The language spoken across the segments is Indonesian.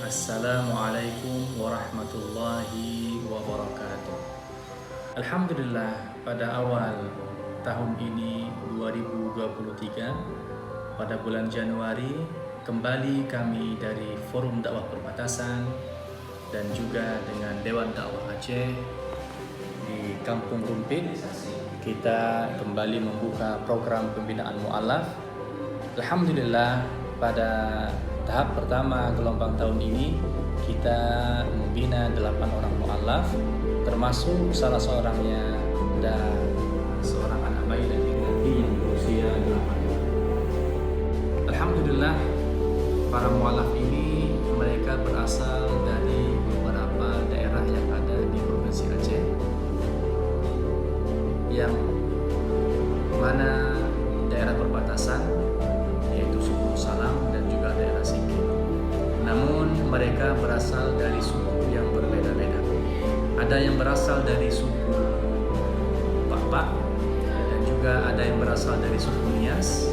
Assalamualaikum warahmatullahi wabarakatuh. Alhamdulillah, pada awal tahun ini 2023 pada bulan Januari kembali kami dari Forum Dakwah Perbatasan dan juga dengan Dewan Dakwah Aceh di Kampung Rumpin. Kita kembali membuka program pembinaan mu'alaf. Alhamdulillah, pada tahap pertama gelombang tahun ini kita membina 8 orang mu'alaf, termasuk salah seorangnya ada seorang anak bayi laki-laki yang berusia 8 tahun. Alhamdulillah, para mu'alaf ini mereka berasal dari beberapa daerah yang ada di Provinsi Aceh, yang mana daerah perbatasan yaitu suku Salam dan juga daerah Singkil. Namun mereka berasal dari suku yang berbeda-beda. Ada yang berasal dari suku Bapak dan juga ada yang berasal dari suku Nias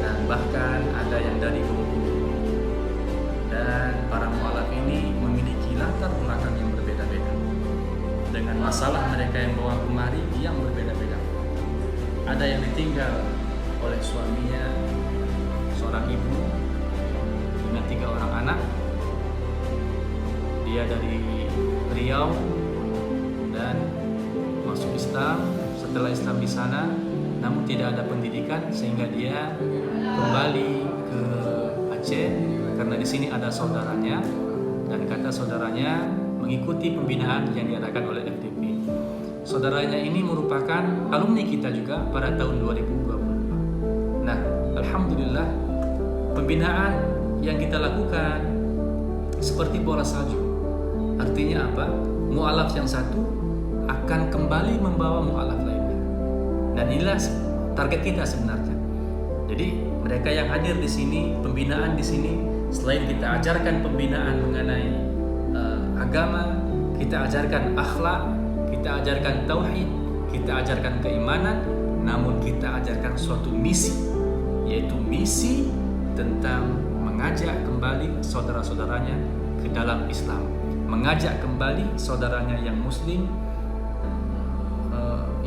dan bahkan ada yang dari Bengkulu. Dan para mu'alaf ini memiliki latar belakang yang berbeda-beda dengan masalah mereka yang bawa kemari yang berbeda-beda. Ada yang ditinggal oleh suaminya, seorang ibu dengan 3 orang anak. Dia dari Riau dan masuk Islam. Setelah Islam di sana, namun tidak ada pendidikan sehingga dia kembali ke Aceh karena di sini ada saudaranya, dan kata saudaranya mengikuti pembinaan yang diadakan oleh FDP. Saudaranya ini merupakan alumni kita juga pada tahun 2020. Nah, alhamdulillah, pembinaan yang kita lakukan seperti bola salju. Artinya apa? Mu'alaf yang satu akan kembali membawa mu'alaf lainnya. Dan inilah target kita sebenarnya. Jadi mereka yang hadir di sini, pembinaan di sini, selain kita ajarkan pembinaan mengenai agama, kita ajarkan akhlak, kita ajarkan tauhid, kita ajarkan keimanan, namun kita ajarkan suatu misi, yaitu misi tentang mengajak kembali saudara-saudaranya ke dalam Islam, mengajak kembali saudaranya yang muslim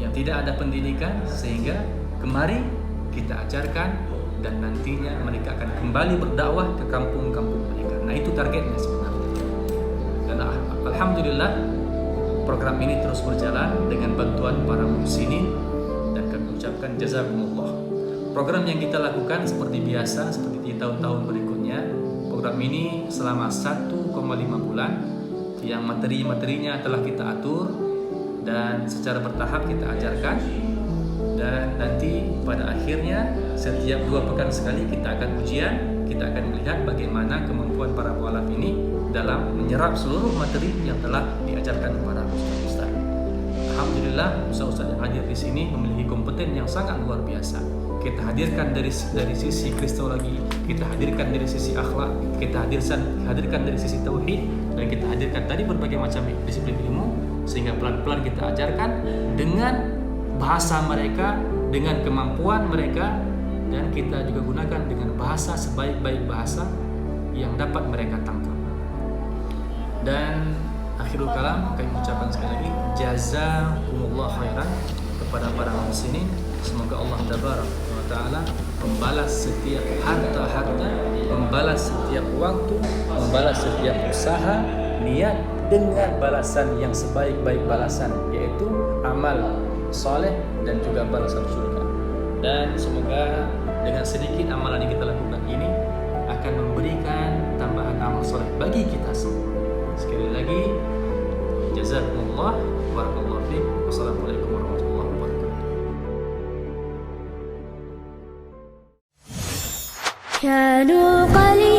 yang tidak ada pendidikan, sehingga kemari kita ajarkan dan nantinya mereka akan kembali berdakwah ke kampung-kampung mereka. Nah, itu targetnya sebenarnya. Dan alhamdulillah, program ini terus berjalan dengan bantuan para muhsinin dan kami ucapkan jazakumullah. Program yang kita lakukan seperti biasa, seperti di tahun-tahun berikutnya. Program ini selama 1,5 bulan, yang materi-materinya telah kita atur dan secara bertahap kita ajarkan. Dan nanti pada akhirnya setiap 2 pekan sekali kita akan ujian, kita akan melihat bagaimana kemampuan para mu'alaf ini dalam menyerap seluruh materi yang telah diajarkan kepada ustaz-ustaz. Alhamdulillah, ustaz-ustaz yang hadir di sini memiliki kompeten yang sangat luar biasa. Kita hadirkan dari sisi kristologi, kita hadirkan dari sisi akhlak, kita hadirkan dari sisi tauhid, dan kita hadirkan tadi berbagai macam disiplin ilmu, sehingga pelan-pelan kita ajarkan dengan bahasa mereka, dengan kemampuan mereka, dan kita juga gunakan dengan bahasa sebaik-baik bahasa yang dapat mereka tangkap. Dan akhirul kalam, kami ucapkan sekali lagi jazakumullah khairan kepada para muhsinin. Semoga Allah Taala membalas setiap harta-harta, membalas setiap waktu, membalas setiap usaha, niat dengan balasan yang sebaik-baik balasan, yaitu amal soleh dan juga balasan surga. Dan semoga dengan sedikit amalan yang kita lakukan ini akan memberikan tambahan amal soleh bagi kita semua. Sekali lagi, jazakumullah, barakallahu fiik, wassalamualaikum warahmatullahi wabarakatuh. كانوا قليلا